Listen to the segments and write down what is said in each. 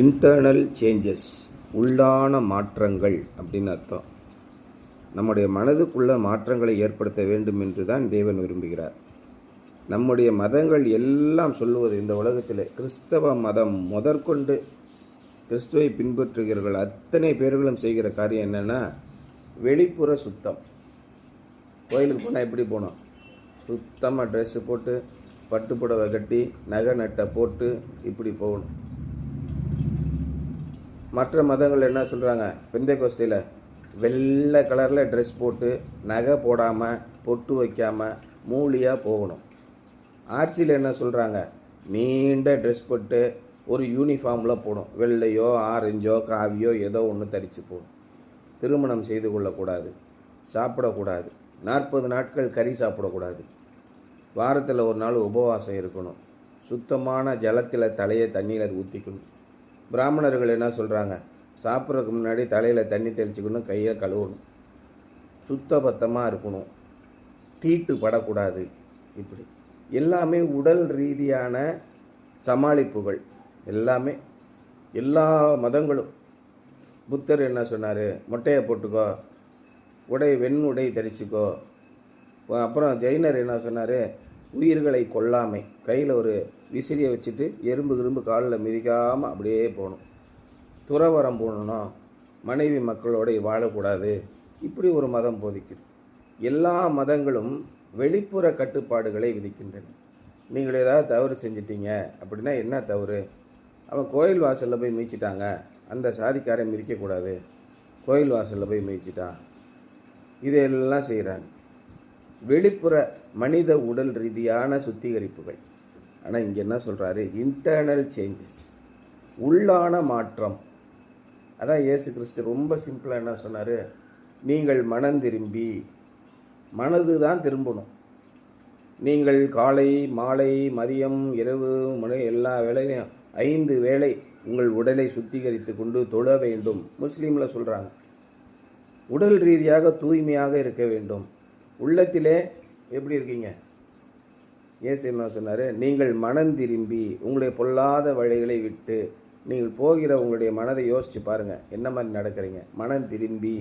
Internal changes, உள்ளான மாற்றங்கள் அப்படின்னு அர்த்தம். நம்முடைய மனதுக்குள்ள மாற்றங்களை ஏற்படுத்த வேண்டும் என்று தான் தேவன் விரும்புகிறார். நம்முடைய மதங்கள் எல்லாம் சொல்லுவது, இந்த உலகத்தில் கிறிஸ்தவ மதம் முதற்கொண்டு கிறிஸ்துவை பின்பற்றுகிறவர்கள் அத்தனை பேர்களும் செய்கிற காரியம் என்னென்னா, வெளிப்புற சுத்தம். கோயிலுக்கு போனால் எப்படி போகணும்? சுத்தமாக ட்ரெஸ்ஸு போட்டு, பட்டு புடவை கட்டி, நகை நட்டை போட்டு இப்படி போகணும். மற்ற மதங்கள் என்ன சொல்கிறாங்க? பெந்தேகோஸ்தையில் வெள்ளை கலரில் ட்ரெஸ் போட்டு, நகை போடாமல், பொட்டு வைக்காமல் மூலியாக போகணும். ஆர்சியில் என்ன சொல்கிறாங்க? நீண்ட ட்ரெஸ் போட்டு ஒரு யூனிஃபார்மில் போகணும். வெள்ளையோ ஆரஞ்சோ காவியோ ஏதோ ஒன்று தரித்து போகணும். திருமணம் செய்து கொள்ளக்கூடாது, சாப்பிடக்கூடாது, 40 நாட்கள் கறி சாப்பிடக்கூடாது, வாரத்தில் ஒரு நாள் உபவாசம் இருக்கணும், சுத்தமான ஜலத்தில் தலையை தண்ணியில் ஊற்றிக்கணும். பிராமணர்கள் என்ன சொல்கிறாங்க? சாப்பிட்றதுக்கு முன்னாடி தலையில் தண்ணி தெளிச்சுக்கணும், கையை கழுவணும், சுத்தபத்தமாக இருக்கணும், தீட்டு படக்கூடாது. இப்படி எல்லாமே உடல் ரீதியான சமாளிப்புகள். எல்லாமே எல்லா மதங்களும். புத்தர் என்ன சொன்னார்? மொட்டையை போட்டுக்கோ, வெண் உடை தரிச்சுக்கோ. அப்புறம் ஜெயினர் என்ன சொன்னார்? உயிர்களை கொல்லாமை. கையில் ஒரு விசிறியை வச்சுட்டு எறும்பு காலில் மிதிக்காமல் அப்படியே போகணும். துறவரம் போகணுன்னா மனைவி மக்களோடு வாழக்கூடாது. இப்படி ஒரு மதம் போதிக்குது. எல்லா மதங்களும் வெளிப்புற கட்டுப்பாடுகளை விதிக்கின்றன. நீங்கள் ஏதாவது தவறு செஞ்சிட்டீங்க அப்படின்னா என்ன தவறு? அவன் கோயில் வாசலில் போய் மிதிச்சிட்டாங்க, அந்த சாதிக்காரை மிதிக்கக்கூடாது, கோயில் வாசலில் போய் மிதிச்சிட்டான், இதெல்லாம் செய்கிறாங்க. வெளிப்புற மனித உடல் ரீதியான சுத்திகரிப்புகள். ஆனால் இங்கே என்ன சொல்கிறாரு? இன்டர்னல் சேஞ்சஸ், உள்ளான மாற்றம். அதான் இயேசு கிறிஸ்து ரொம்ப சிம்பிளாக என்ன சொன்னார்? நீங்கள் மனம் திரும்பி, மனது தான் திரும்பணும். நீங்கள் காலை மாலை மதியம் இரவு மணி எல்லா வேளையிலையும் 5 வேளை உங்கள் உடலை சுத்திகரித்து கொண்டு தொழ வேண்டும். முஸ்லீமில் சொல்கிறாங்க. உடல் ரீதியாக தூய்மையாக இருக்க வேண்டும். உள்ளத்திலே எப்படி இருக்கீங்க? இயேசு என்ன சொன்னார்? நீங்கள் மனம் திரும்பி உங்களுடைய பொல்லாத வழிகளை விட்டு நீங்கள் போகிற உங்களுடைய மனதை யோசித்து பாருங்கள், என்ன மாதிரி நடக்கிறீங்க. மனம் திரும்பி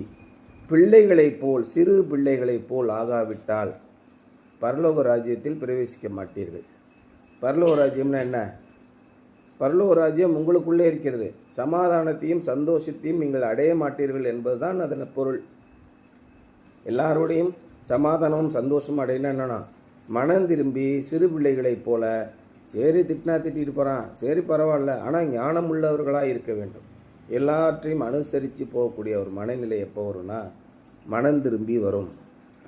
பிள்ளைகளைப் போல், சிறு பிள்ளைகளைப் போல் ஆகாவிட்டால் பரலோக ராஜ்யத்தில் பிரவேசிக்க மாட்டீர்கள். பரலோக ராஜ்யம்னா என்ன? பரலோக ராஜ்யம் உங்களுக்குள்ளே இருக்கிறது. சமாதானத்தையும் சந்தோஷத்தையும் நீங்கள் அடைய மாட்டீர்கள் என்பதுதான் அதன் பொருள். எல்லாரோடையும் சமாதானமும் சந்தோஷமும் அடையினா என்னன்னா, மனம் திரும்பி சிறு பிள்ளைகளைப் போல, சரி திட்டினா திட்டிட்டு போகிறான், சரி பரவாயில்ல, ஆனால் ஞானம் உள்ளவர்களாக இருக்க வேண்டும். எல்லாற்றையும் அனுசரித்து போகக்கூடிய ஒரு மனநிலை எப்போ வரும்னா, மனம் திரும்பி வரும்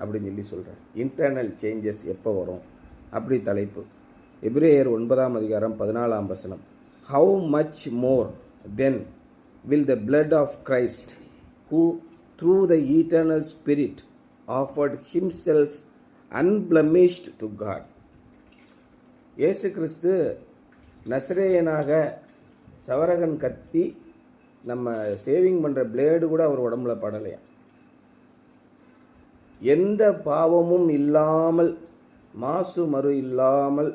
அப்படின்னு சொல்லி சொல்கிறேன். இன்டர்னல் சேஞ்சஸ் எப்போ வரும்? அப்படி தலைப்பு. எபிரேயர் 9ஆம் அதிகாரம் 14ஆம் வசனம். How much more then will the blood of Christ, who through the eternal Spirit offered himself unblemished to God. இயேசு கிறிஸ்து நசரேயனாக சவரகன் கத்தி நம்ம சேவிங் பண்ணுற பிளேடு கூட அவர் உடம்புல படலையா. எந்த பாவமும் இல்லாமல், மாசு மறு இல்லாமல்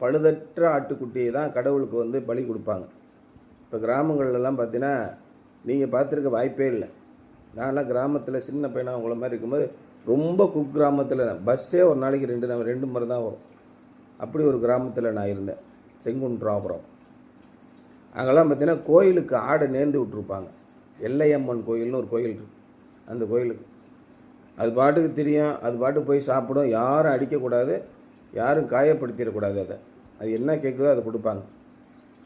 பழுதற்ற ஆட்டுக்குட்டியை தான் கடவுளுக்கு பலி கொடுப்பாங்க. இப்போ கிராமங்கள்லாம் பார்த்தீங்கன்னா, நீங்கள் பார்த்துருக்க வாய்ப்பே இல்லை. நான்லாம் கிராமத்தில் சின்ன பையனாக உங்களை மாதிரி இருக்கும்போது, ரொம்ப குக்கிராமத்தில் பஸ்ஸே ஒரு நாளைக்கு 2 முறை தான் வரும். அப்படி ஒரு கிராமத்தில் நான் இருந்தேன், செங்குன்றாபுரம். அங்கெல்லாம் பார்த்தீங்கன்னா கோயிலுக்கு ஆடை நேர்ந்து விட்டுருப்பாங்க. எல்லையம்மன் கோயில்னு ஒரு கோயில் இருக்குது. அந்த கோயிலுக்கு அது பாட்டுக்கு தெரியும், அது பாட்டுக்கு போய் சாப்பிடும். யாரும் அடிக்கக்கூடாது, யாரும் காயப்படுத்திடக்கூடாது. அது என்ன கேட்குதோ அதை கொடுப்பாங்க.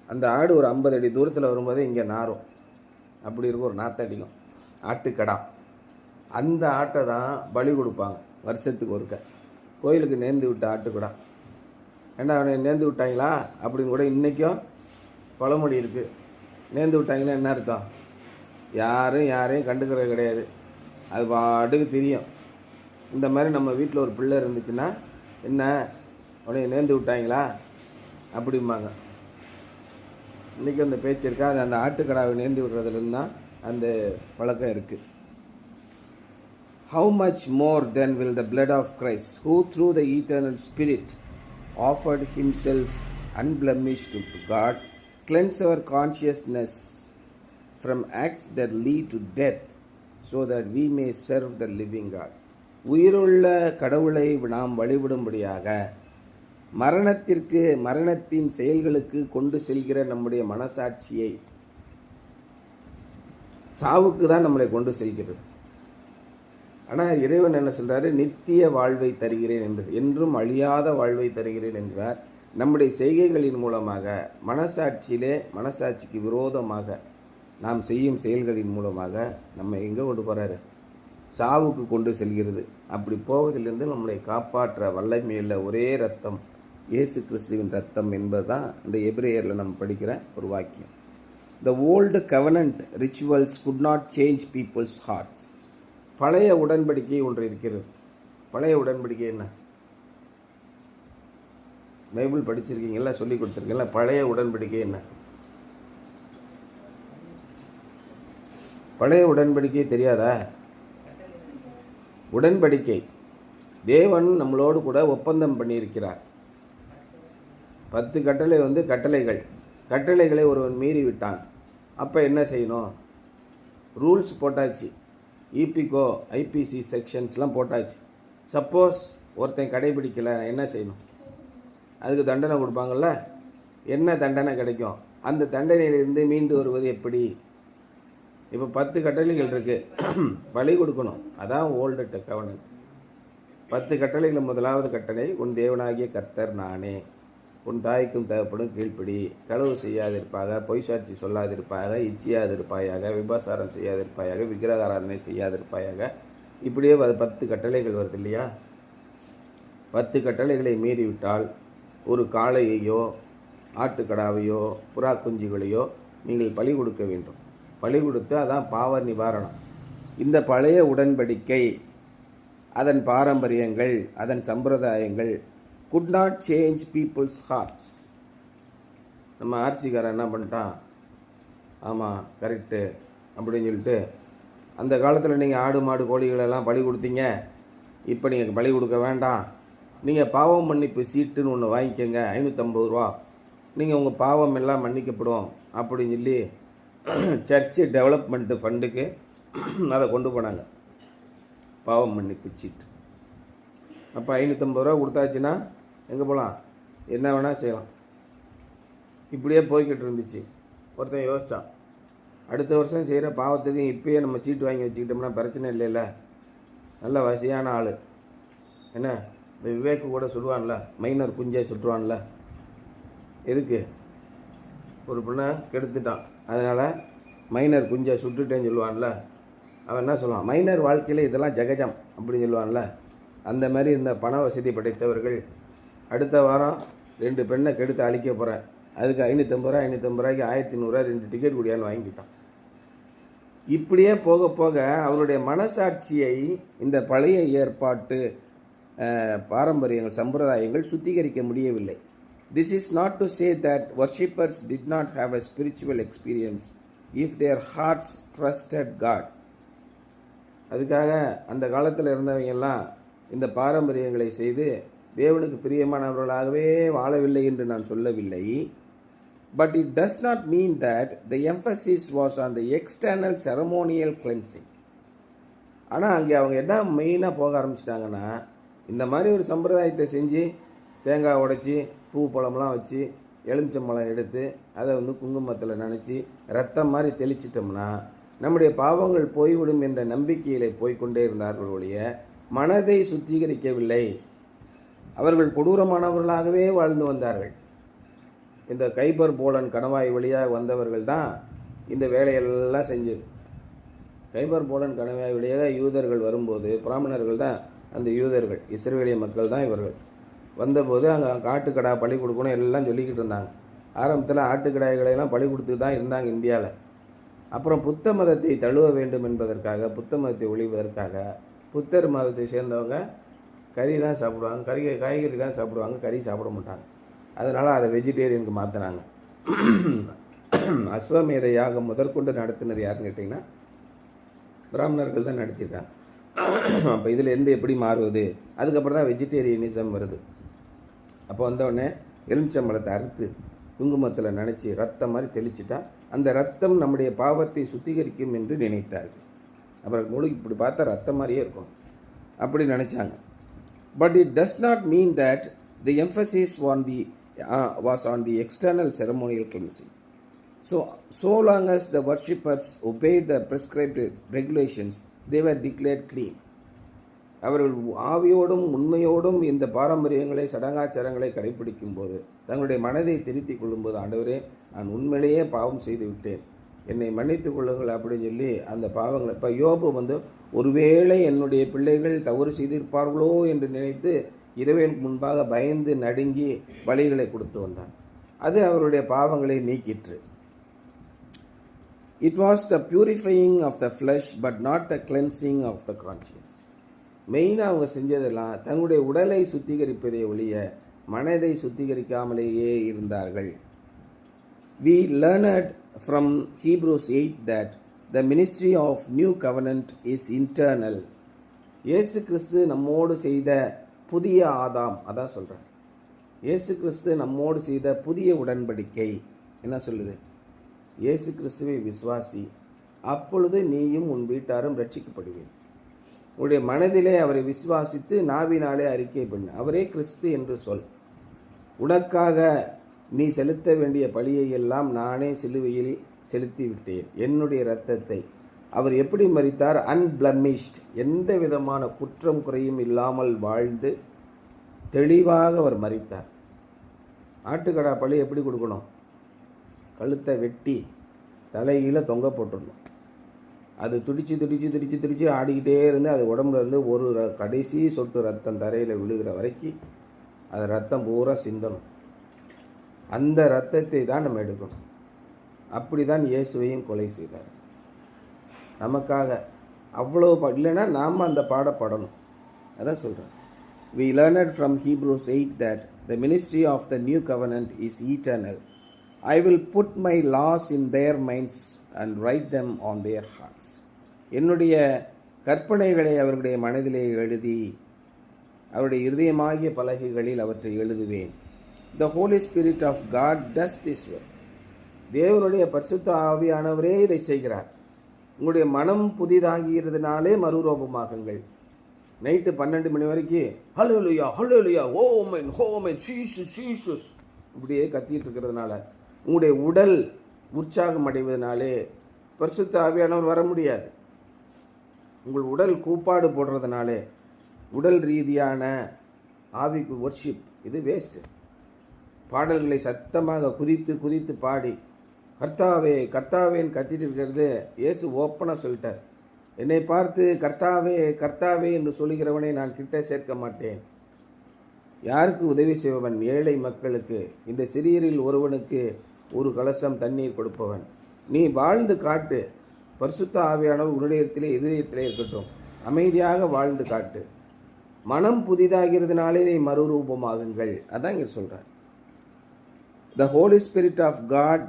அந்த ஆடு ஒரு 50 அடி தூரத்தில் வரும்போதே இங்கே நாரும், அப்படி இருக்கும், ஒரு நாத்தடிக்கும். ஆட்டுக்கடா. அந்த ஆட்டை தான் பலி கொடுப்பாங்க வருஷத்துக்கு ஒருக்க. கோயிலுக்கு நேர்ந்து விட்ட ஆட்டுக்கடா. ஏன்னா அவனை நேர்ந்து விட்டாங்களா அப்படின்னு கூட இன்றைக்கும் பழமொழி இருக்குது. நேர்ந்து விட்டாங்கன்னா என்ன அர்த்தம்? யாரையும் கண்டுக்கிறது கிடையாது, அது பாட்டுக்கு தெரியும். இந்த மாதிரி நம்ம வீட்டில் ஒரு பிள்ளை இருந்துச்சுன்னா, என்ன உடனே நேர்ந்து விட்டாங்களா அப்படிம்பாங்க. இன்றைக்கி அந்த பேச்சு இருக்கா? அது அந்த ஆட்டுக்கடாவை நேர்ந்து விடுறதுலேருந்து தான் அந்த பழக்கம் இருக்குது. How much more then will the blood of Christ, who through the eternal Spirit offered himself unblemished to God, cleanse our consciousness from acts that lead to death so that we may serve the living God. உயிருள்ள கடவுளை நாம் வழிபடும்படியாக மரணத்தின் செயல்களுக்கு கொண்டு செல்கிற நம்முடைய மனசாட்சியை சாவுக்கு தான் நம்மளை கொண்டு செல்கிறது. ஆனால் இறைவன் என்ன சொல்றாரு? நித்திய வாழ்வை தருகிறேன் என்று, என்றும் அழியாத வாழ்வை தருகிறேன் என்றார். நம்முடைய செய்கைகளின் மூலமாக மனசாட்சிக்கு விரோதமாக நாம் செய்யும் செயல்களின் மூலமாக நம்ம எங்கே கொண்டு போகிறாரு? சாவுக்கு கொண்டு செல்கிறது. அப்படி போவதிலிருந்து நம்மளை காப்பாற்ற வல்லமையுள்ள ஒரே ரத்தம் இயேசு கிறிஸ்துவின் ரத்தம் என்பதுதான் இந்த எபிரேயரில் நம்ம படிக்கிற ஒரு வாக்கியம். The old covenant rituals could not change people's hearts. பழைய உடன்படிக்கை ஒன்று இருக்கிறது. பழைய உடன்படிக்கை என்ன? பைபிள் படிச்சிருக்கீங்களா? சொல்லி கொடுத்துருக்கீங்களா? பழைய உடன்படிக்கை என்ன? பழைய உடன்படிக்கை தெரியாதா? உடன்படிக்கை தேவன் நம்மளோடு கூட ஒப்பந்தம் பண்ணியிருக்கிறார். 10 கட்டளை கட்டளைகளை ஒருவன் மீறி விட்டான். அப்போ என்ன செய்யணும்? ரூல்ஸ் போட்டாச்சு. இபிகோ ஐபிசி செக்ஷன்ஸ்லாம் போட்டாச்சு. சப்போஸ் ஒருத்தன் கடைபிடிக்கலை என்ன செய்யணும்? அதுக்கு தண்டனை கொடுப்பாங்கள்ல. என்ன தண்டனை கிடைக்கும்? அந்த தண்டனையிலிருந்து மீண்டு வருவது எப்படி? இப்போ 10 கட்டளைகள் இருக்கு. பலி கொடுக்கணும். அதான் ஓல்டு கவர்னன்ட். 10 கட்டளைகள் முதலாவது கட்டளை, உன் தேவனாகிய கர்த்தர் நானே. உன் தாய்க்கும் தகப்பனும் கீழ்ப்படி, களவு செய்யாதிருப்பாக, பொய் சாட்சி சொல்லாதிருப்பாயாக, இச்சியாதிருப்பாயாக, விபசாரம் செய்யாதிருப்பாயாக, விக்கிரக ஆராதனை செய்யாதிருப்பாயாக. இப்படியே 10 கட்டளைகள் வருது இல்லையா? 10 கட்டளைகளை மீறிவிட்டால் ஒரு காளையையோ ஆட்டுக்கடாவையோ புறா குஞ்சுகளையோ நீங்கள் பலி கொடுக்க வேண்டும். பலி கொடுத்து அதான் பாவ நிவாரணம். இந்த பழைய உடன்படிக்கை, அதன் பாரம்பரியங்கள், அதன் சம்பிரதாயங்கள் could not change people's hearts. நம்ம ஆர்சிக்காரன் என்ன பண்ணிட்டான்? ஆமாம் கரெக்டு அப்படின்னு சொல்லிட்டு, அந்த காலத்தில் நீங்கள் ஆடு மாடு கோழிகளெல்லாம் பலி கொடுத்தீங்க, இப்போ நீங்கள் பலி கொடுக்க வேண்டாம், நீங்கள் பாவம் மன்னிப்பு சீட்டுன்னு ஒன்று வாங்கிக்கோங்க, 550 ரூபா, நீங்கள் உங்கள் பாவம் எல்லாம் மன்னிக்கப்படும் அப்படின்னு சொல்லி சர்ச்சு டெவலப்மெண்ட்டு ஃபண்டுக்கு அதை கொண்டு போனாங்க, பாவம் மன்னிப்பு சீட்டு. அப்போ 550 ரூபா கொடுத்தாச்சுன்னா எங்கே போகலாம்? என்ன வேணால் செய்யலாம். இப்படியே போய்கிட்டு இருந்துச்சு. ஒருத்தன் யோசித்தான், அடுத்த வருஷம் செய்கிற பாவத்துக்கு இப்போயே நம்ம சீட்டு வாங்கி வச்சுக்கிட்டோம்னா பிரச்சனை இல்லைல்ல. நல்ல வசதியான ஆள் என்ன, இந்த விவேக்கு கூட சொல்லுவான்ல, மைனர் குஞ்சை சுட்டுவான்ல. எதுக்கு? ஒரு பொண்ணை கெடுத்துட்டான், அதனால் மைனர் குஞ்சை சுட்டுட்டேன்னு சொல்லுவான்ல. அவன் என்ன சொல்லுவான்? மைனர் வாழ்க்கையில் இதெல்லாம் ஜகஜம் அப்படின்னு சொல்லுவான்ல. அந்த மாதிரி இந்த பண வசதி படைத்தவர்கள் அடுத்த வாரம் 2 பெண்ணை கெடுத்து அழிக்க போகிறேன், அதுக்கு 550 ரூபாய்க்கு 1100 2 டிக்கெட் குடியான்னு வாங்கிக்கிட்டான். இப்படியே போக போக அவருடைய மனசாட்சியை இந்த பழைய ஏற்பாட்டு பாரம்பரியங்கள் சம்பிரதாயங்கள் சுத்திகரிக்க முடியவில்லை. This is not to say that worshippers did not have a spiritual experience if their hearts trusted God. அதுக்காக அந்த காலத்தில் இருந்தவங்கெல்லாம் இந்த பாரம்பரியங்களை செய்து தேவனுக்கு பிரியமானவர்களாகவே வாழவில்லை என்று நான் சொல்லவில்லை. But it does not mean that the emphasis was on the external ceremonial cleansing. ஆனால் அங்கே அவங்க என்ன மெயினாக போக ஆரம்பிச்சிட்டாங்கன்னா, இந்த மாதிரி ஒரு சம்பிரதாயத்தை செஞ்சு தேங்காய் உடைச்சி பூ பழம்லாம் வச்சு எலுமிச்சம்பழம் எடுத்து அதை குங்குமத்தில் நனைச்சி ரத்தம் மாதிரி தெளிச்சிட்டோம்னா நம்முடைய பாவங்கள் போய்விடும் என்ற நம்பிக்கையிலே போய்கொண்டே இருந்தார்கள் ஒழிய மனதை சுத்திகரிக்கவில்லை. அவர்கள் கொடூரமானவர்களாகவே வாழ்ந்து வந்தார்கள். இந்த கைபர் போலன் கணவாய் வழியாக வந்தவர்கள் தான் இந்த வேலையெல்லாம் செஞ்சது. கைபர் போலன் கணவாய் வழியாக யூதர்கள் வரும்போது, பிராமணர்கள் தான் அந்த யூதர்கள், இஸ்ரவேலிய மக்கள் தான் இவர்கள். வந்தபோது அங்கே ஆட்டுக்கடா பலி கொடுக்கணும் எல்லாம் சொல்லிக்கிட்டு இருந்தாங்க. ஆரம்பத்தில் ஆட்டுக்கடாய்களையெல்லாம் பலி கொடுத்துட்டு தான் இருந்தாங்க இந்தியாவில். அப்புறம் புத்த மதத்தை தழுவ வேண்டும் என்பதற்காக, புத்த மதத்தை ஒழிவதற்காக புத்தர் மதத்தை சேர்ந்தவங்க கறி தான் சாப்பிடுவாங்க, காய்கறி தான் சாப்பிடுவாங்க, கறி சாப்பிட மாட்டாங்க. அதனால் அதை வெஜிடேரியனுக்கு மாற்றினாங்க. அஸ்வமேத யாகம் முதற்கொண்டு நடத்தினது யாருன்னு கேட்டிங்கன்னா பிராமணர்கள் தான் நடத்தியிருக்காங்க. அப்போ இதில் இருந்து எப்படி மாறுவது? அதுக்கப்புறம் தான் வெஜிடேரியனிசம் வருது. அப்போ வந்தவுடனே எலுமிச்சம்பழத்தை அறுத்து குங்குமத்தில் நினச்சி ரத்தம் மாதிரி தெளிச்சிட்டா அந்த ரத்தம் நம்முடைய பாவத்தை சுத்திகரிக்கும் என்று நினைத்தார்கள். அப்புறம் முழுகி இப்படி பார்த்தா ரத்தம் மாதிரியே இருக்கும் அப்படி நினச்சாங்க. But it does not mean that the Mphasis was on the external ceremonial cleansing. So long as the worshippers obeyed the prescribed regulations, they were declared clean. அவர்கள் ஆவியோடும் உண்மையோடும் இந்த பாரம்பரியங்களை சடங்காச்சாரங்களை கடைபிடிக்கும் போது தங்களுடைய மனதை திருத்திக் கொள்ளும்போது, ஆண்டவரே நான் உண்மையிலேயே பாவம் செய்து விட்டேன், என்னை மன்னித்துக் கொள்ளுங்கள் அப்படின்னு சொல்லி அந்த பாவங்களை இப்போ யோபு ஒருவேளை என்னுடைய பிள்ளைகள் தவறு செய்திருப்பார்களோ என்று நினைத்து இறைவனுக்கு முன்பாக பயந்து நடுங்கி பலிகளை கொடுத்து வந்தான். அது அவருடைய பாவங்களை நீக்கிற்று. It was the purifying of the flesh but not the cleansing of the conscience. மெயினாக அவங்க செஞ்சதெல்லாம் தங்களுடைய உடலை சுத்திகரிப்பதை ஒழிய மனதை சுத்திகரிக்காமலேயே இருந்தார்கள். We learned from Hebrews 8 that the ministry of new covenant is internal. இயேசு கிறிஸ்து நம்மோடு செய்த புதிய ஆதாம், அதான் சொல்கிறேன். இயேசு கிறிஸ்து நம்மோடு செய்த புதிய உடன்படிக்கை என்ன சொல்லுது? இயேசு கிறிஸ்துவை விசுவாசி, அப்பொழுது நீயும் உன் வீட்டாரும் ரட்சிக்கப்படுவீர். உன்னுடைய மனதிலே அவரை விசுவாசித்து நாவினாலே அறிக்கை பண்ணு, அவரே கிறிஸ்து என்று சொல். உனக்காக நீ செலுத்த வேண்டிய பழியை எல்லாம் நானே சிலுவையில் செலுத்தி விட்டேன், என்னுடைய இரத்தத்தை. அவர் எப்படி மரித்தார்? அன்பிளமிஷ்ட், எந்த விதமான குற்றம் குறையும் இல்லாமல் வாழ்ந்து தெளிவாக அவர் மரித்தார். ஆட்டுக்கடா பழி எப்படி கொடுக்கணும்? கழுத்தை வெட்டி தலையில் தொங்க போட்டுடணும். அது துடிச்சு ஆடிக்கிட்டே இருந்து அது உடம்புல இருந்து ஒரு கடைசி சொட்டு ரத்தம் தரையில் விழுகிற வரைக்கும் அது ரத்தம் பூரா சிந்தணும். அந்த ரத்தத்தை தான் நம்ம எடுக்கணும். அப்படி தான் இயேசுவையும் கொலை செய்தார் நமக்காக. அவ்வளோ இல்லைன்னா நாம் அந்த பாடப்படணும். அதான் சொல்கிறேன். We learned from Hebrews 8 that the ministry of the new covenant is eternal. I will put my laws in their minds and write them on their hearts. என்னுடைய கற்பனைகளை அவர்களுடைய மனதிலே எழுதி அவருடைய இருதயமாகிய பலகைகளில் அவற்றை எழுதுவேன். The Holy Spirit of God does this work. தேவனுடைய பரிசுத்த ஆவியானவரே இதை செய்கிறார். உங்களுடைய மனம் புதிதாகிறதுனாலே மறுரூபமாகுங்கள். நைட்டு 12 மணி வரைக்கும் ஹல்லேலூயா ஹல்லேலூயா ஓமன் ஹோமன் ஜீசஸ் ஜீசஸ் இப்படியே கத்திட்டு இருக்கிறதுனால உங்களுடைய உடல் உற்சாகம் அடைவதனாலே பரிசுத்த ஆவியானவர் வர முடியாது. உங்கள் உடல் கூப்பாடு போடுறதுனாலே உடல் ரீதியான ஆவிக்கு வொர்ஷிப் இது வேஸ்ட்டு. பாடல்களை சத்தமாக குதித்து பாடி கர்த்தாவே கர்த்தாவேன்னு கத்திட்டு இருக்கிறது இயேசு ஓப்பனாக சொல்லிட்டார். என்னை பார்த்து கர்த்தாவே கர்த்தாவே என்று சொல்லுகிறவனை நான் கிட்ட சேர்க்க மாட்டேன். யாருக்கு உதவி செய்பவன்? ஏழை மக்களுக்கு, இந்த சிறியரில் ஒருவனுக்கு ஒரு கலசம் தண்ணீர் கொடுப்பவன். நீ வாழ்ந்து காட்டு. பரிசுத்த ஆவியானவர் உன்னுடைய இதயத்திலே இருக்கட்டும். அமைதியாக வாழ்ந்து காட்டு. மனம் புதிதாகிறதுனாலே நீ மறுரூபமாகுங்கள். அதான் இங்கே சொல்கிறார். The Holy Spirit of God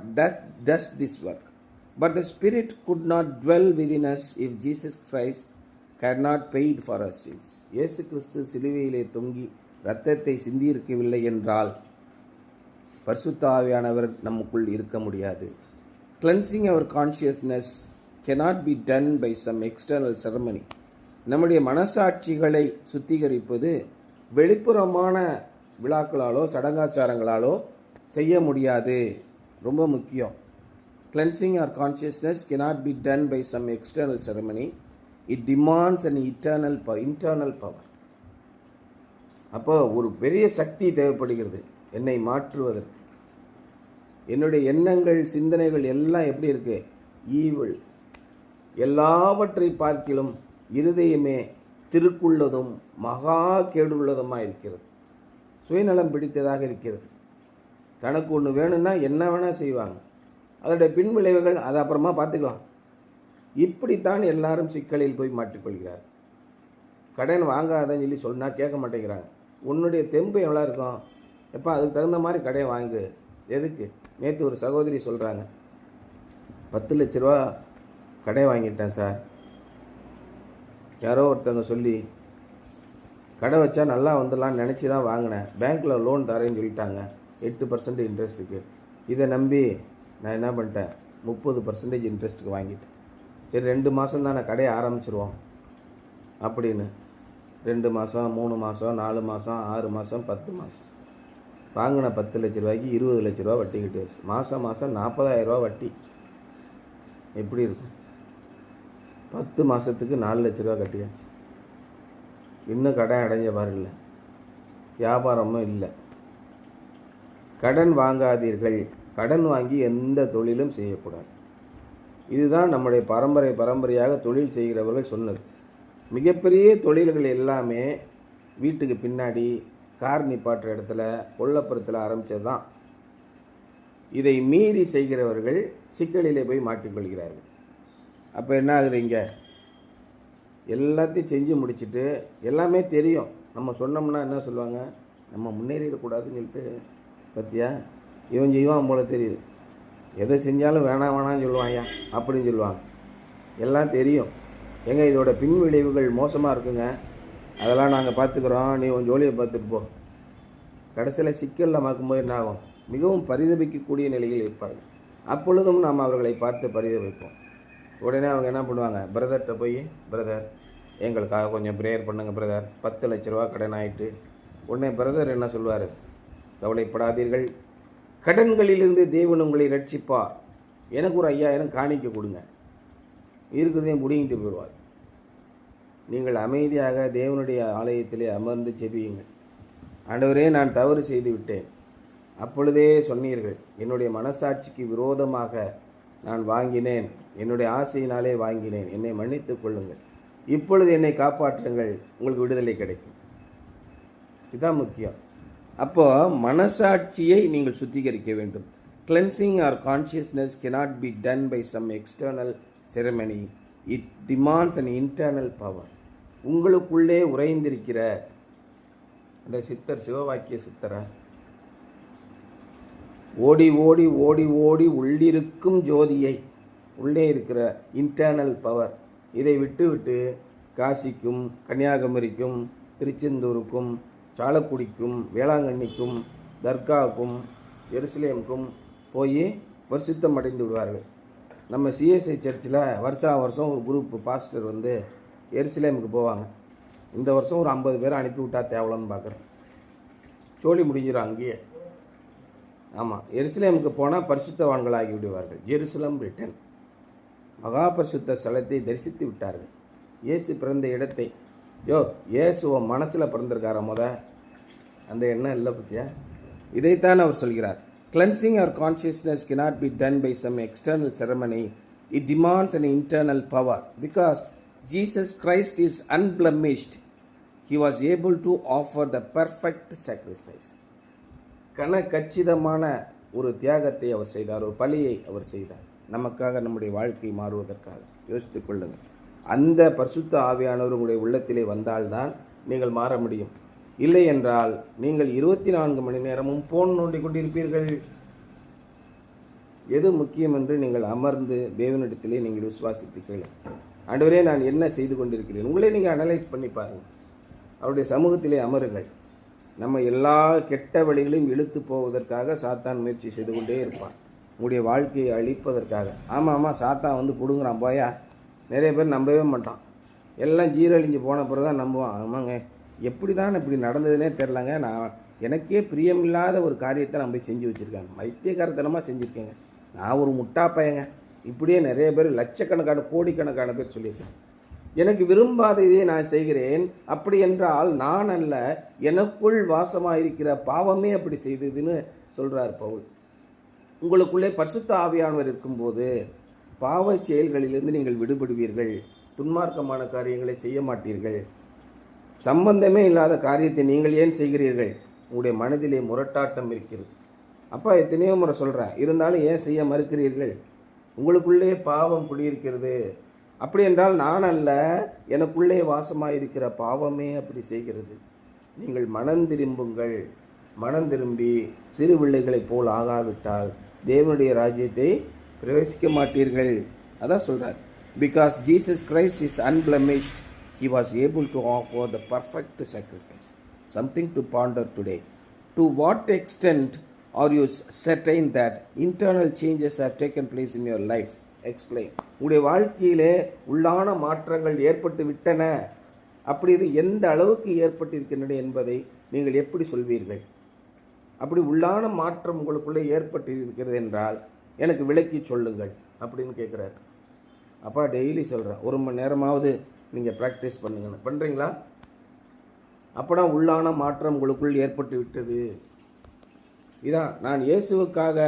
does this work. But the Spirit could not dwell within us if Jesus Christ had not paid for our sins. இயேசு கிறிஸ்து சிலுவையிலே தொங்கி இரத்தத்தை சிந்தியிருக்கவில்லை என்றால் பரிசுத்த ஆவியானவர் நமக்குள் இருக்க முடியாது. Cleansing our consciousness cannot be done by some external ceremony. நம்முடைய மனசாட்சிகளை சுத்திகரிப்பது வெளிப்புறமான விழாக்களாலோ சடங்காச்சாரங்களாலோ செய்ய முடியாது. ரொம்ப முக்கியம். Cleansing our consciousness cannot be done by some external ceremony. It demands an internal power. அப்போ ஒரு பெரிய சக்தி தேவைப்படுகிறது என்னை மாற்றுவதற்கு. என்னுடைய எண்ணங்கள் சிந்தனைகள் எல்லாம் எப்படி இருக்கு? ஈவில். எல்லாவற்றை பார்க்கிலும் இருதயமே திருக்குள்ளதும் மகா கேடுள்ளதுமாக இருக்கிறது. சுயநலம் பிடித்ததாக இருக்கிறது. தனக்கு ஒன்று வேணும்னா என்ன வேணால் செய்வாங்க. அதோடைய பின்விளைவுகள் அதை அப்புறமா பார்த்துக்கலாம். இப்படித்தான் எல்லாரும் சிக்கலில் போய் மாட்டிக்கொள்கிறார். கடன் வாங்காதன்னு சொல்லி சொன்னால் கேட்க மாட்டேங்கிறாங்க. உன்னுடைய தெம்பு எவ்வளோ இருக்கும்? எப்போ அதுக்கு தகுந்த மாதிரி கடன் வாங்கு. எதுக்கு? நேற்று ஒரு சகோதரி சொல்கிறாங்க, 10 லட்ச ரூபா கடை வாங்கிட்டேன் சார். யாரோ ஒருத்தவங்க சொல்லி கடை வச்சா நல்லா வந்துடலான்னு நினச்சி தான் வாங்கினேன். பேங்க்கில் லோன் தரேன்னு சொல்லிட்டாங்க 8% இன்ட்ரெஸ்ட்டுக்கு. இதை நம்பி நான் என்ன பண்ணிட்டேன், 30% இன்ட்ரெஸ்ட்டுக்கு வாங்கிட்டேன். சரி 2 மாதம் தானே கடையை ஆரம்பிச்சிருவோம் அப்படின்னு 2 மாதம் 3 மாதம் 4 மாதம் 6 மாதம் 10 மாதம் வாங்கின 10 லட்ச ரூபாய்க்கு 20 லட்ச ரூபா வட்டி கட்டியாச்சு. மாதம் 40,000 ரூபா வட்டி. எப்படி இருக்கும்? 10 மாதத்துக்கு 4 லட்ச ரூபா கட்டியாச்சு. இன்னும் கடன் அடைஞ்ச பாரு இல்லை, வியாபாரமும் இல்லை. கடன் வாங்காதீர்கள். கடன் வாங்கி எந்த தொழிலும் செய்யக்கூடாது. இதுதான் நம்முடைய பரம்பரையாக தொழில் செய்கிறவர்கள் சொன்னது. மிகப்பெரிய தொழில்கள் எல்லாமே வீட்டுக்கு பின்னாடி கார் நிப்பாட்டுற இடத்துல கொல்லப்புறத்தில் ஆரம்பித்தது தான். இதை மீறி செய்கிறவர்கள் சிக்கலிலே போய் மாட்டிக்கொள்கிறார்கள். அப்போ என்ன ஆகுது, இங்கே எல்லாத்தையும் செஞ்சு முடிச்சுட்டு எல்லாமே தெரியும், நம்ம சொன்னோம்னா என்ன சொல்லுவாங்க, நம்ம முன்னேறிடக்கூடாதுன்னு சொல்லிட்டு, பத்தியா இவன் செய்வான் போல தெரியுது, எதை செஞ்சாலும் வேணாம்னு சொல்லுவாங்க அப்படின்னு சொல்லுவாங்க. எல்லாம் தெரியும். எங்க இதோட பின் விளைவுகள் மோசமாக இருக்குங்க, அதெல்லாம் நாங்கள் பார்த்துக்குறோம், நீ உன் ஜோலியை பார்த்துட்டு போ. கடைசியில் சிக்கலில் பார்க்கும்போது என்ன ஆகும், மிகவும் பரிதபிக்கக்கூடிய நிலையில் இருப்பார்கள். அப்பொழுதும் நாம் அவர்களை பார்த்து பரிதபிப்போம். உடனே அவங்க என்ன பண்ணுவாங்க, பிரதர்கிட்ட போய், பிரதர் எங்களுக்காக கொஞ்சம் ப்ரேயர் பண்ணுங்கள் பிரதர், 10 லட்ச ரூபா கடன் ஆகிட்டு. உடனே பிரதர் என்ன சொல்வார், கவலைப்படாதீர்கள், கடன்களிலிருந்து தேவன் உங்களை ரட்சிப்பார், எனக்கு ஒரு 5000 காணிக்க கொடுங்க, இருக்கிறதையும் முடிங்கிட்டு போயிடுவார். நீங்கள் அமைதியாக தேவனுடைய ஆலயத்திலே அமர்ந்து செபியுங்கள். ஆண்டவரே நான் தவறு செய்து விட்டேன், அப்பொழுதே சொன்னீர்கள், என்னுடைய மனசாட்சிக்கு விரோதமாக நான் வாங்கினேன், என்னுடைய ஆசையினாலே வாங்கினேன், என்னை மன்னித்துக் கொள்ளுங்கள், இப்பொழுது என்னை காப்பாற்றுங்கள், உங்களுக்கு விடுதலை கிடைக்கும். இதுதான் முக்கியம். அப்போ மனசாட்சியை நீங்கள் சுத்திகரிக்க வேண்டும். Cleansing our consciousness cannot be done by some external ceremony. It demands an internal power. உங்களுக்குள்ளே உறைந்திருக்கிற இந்த சித்தர், சிவவாக்கிய சித்தரை, ஓடி ஓடி ஓடி ஓடி உள்ளிருக்கும் ஜோதியை, உள்ளே இருக்கிற இன்டர்னல் பவர், இதை விட்டு காசிக்கும் கன்னியாகுமரிக்கும் திருச்செந்தூருக்கும் சாலக்குடிக்கும் வேளாங்கண்ணிக்கும் தர்காவுக்கும் எருசலேமுக்கும் போய் பரிசுத்தம் அடைந்து விடுவார்கள். நம்ம சிஎஸ்ஐ சர்ச்சில் வருஷம் ஒரு குரூப் பாஸ்டர் வந்து எருசலேமுக்கு போவாங்க. இந்த வருஷம் ஒரு 50 பேரை அனுப்பிவிட்டா தேவலன்னு பார்க்குறேன். சோழி முடிஞ்சிடும் அங்கேயே. ஆமாம், எருசலேமுக்கு போனால் பரிசுத்தவான்களாகி விடுவார்கள். ஜெருசலம் ரிட்டன், மகா பரிசுத்த ஸ்தலத்தை தரிசித்து விட்டார்கள். இயேசு பிறந்த இடத்தை, இயேசுவ மனசில் பிறந்திருக்கார அந்த எண்ணம் இல்லை பற்றியா? இதைத்தான் அவர் சொல்கிறார். Cleansing our consciousness cannot be done by some external ceremony. It demands an internal power. Because Jesus Christ is unblemished, he was able to offer the perfect sacrifice. கச்சிதமான ஒரு தியாகத்தை அவர் செய்தார், ஒரு பலியை அவர் செய்தார், நமக்காக, நம்முடைய வாழ்க்கை மாறுவதற்காக. யோசித்துக் கொள்ளுங்கள். அந்த பரிசுத்த ஆவியானவர் உங்களுடைய உள்ளத்திலே வந்தால்தான் நீங்கள் மாற முடியும். இல்லை என்றால் நீங்கள் 24 மணி நேரமும் போன் நோண்டி கொண்டிருப்பீர்கள். எது முக்கியம் என்று நீங்கள் அமர்ந்து தேவனிடத்திலே நீங்கள் விசுவாசித்தீர்கள். ஆண்டவரே நான் என்ன செய்து கொண்டிருக்கிறேன், உங்களே நீங்கள் அனலைஸ் பண்ணி பாருங்கள். அவருடைய சமூகத்திலே அமருங்கள். நம்ம எல்லா கெட்ட வழிகளையும் இழுத்து போவதற்காக சாத்தான் முயற்சி செய்து கொண்டே இருப்பான், உங்களுடைய வாழ்க்கையை அழிப்பதற்காக. ஆமாம் சாத்தான் வந்து பிடுங்குறான் போயா. நிறைய பேர் நம்பவே மாட்டான், எல்லாம் ஜீரழிஞ்சு போன பிறகு தான் நம்புவான். ஆமாங்க, எப்படி தான் இப்படி நடந்ததுன்னே தெரிலங்க, நான் எனக்கே பிரியமில்லாத ஒரு காரியத்தை நான் போய் செஞ்சு வச்சுருக்காங்க, வைத்தியகாரத்தனமாக செஞ்சுருக்கேங்க, நான் ஒரு முட்டா பையங்க. இப்படியே நிறைய பேர் லட்சக்கணக்கான கோடிக்கணக்கான பேர் சொல்லியிருக்கேன். எனக்கு விரும்பாத இதை நான் செய்கிறேன், அப்படி என்றால் நான் அல்ல, எனக்குள் வாசமாக இருக்கிற பாவமே அப்படி செய்ததுன்னு சொல்கிறார் பவுல். உங்களுக்குள்ளே பரிசுத்த ஆவியானவர் இருக்கும்போது பாவ செயல்களிலிருந்து நீங்கள் விடுபடுவீர்கள். துன்மார்க்கமான காரியங்களை செய்ய மாட்டீர்கள். சம்பந்தமே இல்லாத காரியத்தை நீங்கள் ஏன் செய்கிறீர்கள்? உங்களுடைய மனதிலே முரட்டாட்டம் இருக்கிறது. அப்பா எத்தனையோ முறை சொல்கிறேன், இருந்தாலும் ஏன் செய்ய மறுக்கிறீர்கள்? உங்களுக்குள்ளே பாவம் குடியிருக்கிறது. அப்படி என்றால் நான் அல்ல, எனக்குள்ளே வாசமாக இருக்கிற பாவமே அப்படி செய்கிறது. நீங்கள் மனம் திரும்புங்கள். மனம் திரும்பி சிறு பிள்ளைகளைப் போல் ஆகாவிட்டால் தேவனுடைய ராஜ்யத்தை பிரவேசிக்க மாட்டீர்கள். அதான் சொல்கிறார். Because Jesus Christ is unblemished, he was able to offer the perfect sacrifice. Something to ponder today. To what extent Are you certain that internal changes have taken place in your life? Explain. உங்களுடைய வாழ்க்கையிலே உள்ளான மாற்றங்கள் ஏற்பட்டு விட்டன. அப்படி இது எந்த அளவுக்கு ஏற்பட்டிருக்கின்றன என்பதை நீங்கள் எப்படி சொல்வீர்கள்? அப்படி உள்ளான மாற்றம் உங்களுக்குள்ளே ஏற்பட்டு இருக்கிறது என்றால் எனக்கு விளக்கி சொல்லுங்கள் அப்படின்னு கேட்குறாரு. அப்பா டெய்லி சொல்கிறேன், 1 மணி நேரமாவது நீங்கள் ப்ராக்டிஸ் பண்ணுங்கன்னு. பண்ணுறீங்களா? அப்போனா உள்ளான மாற்றம் உங்களுக்குள் ஏற்பட்டு விட்டது. இதான் நான் இயேசுவுக்காக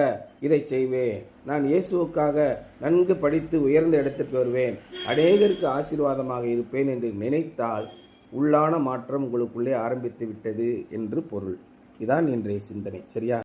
இதை செய்வேன், நான் இயேசுவுக்காக நன்கு படித்து உயர்ந்த இடத்திற்கு வருவேன், அநேகருக்கு ஆசீர்வாதமாக இருப்பேன் என்று நினைத்தால் உள்ளான மாற்றம் உங்களுக்குள்ளே ஆரம்பித்து விட்டது என்று பொருள். இதான் இன்றைய சிந்தனை. சரியா?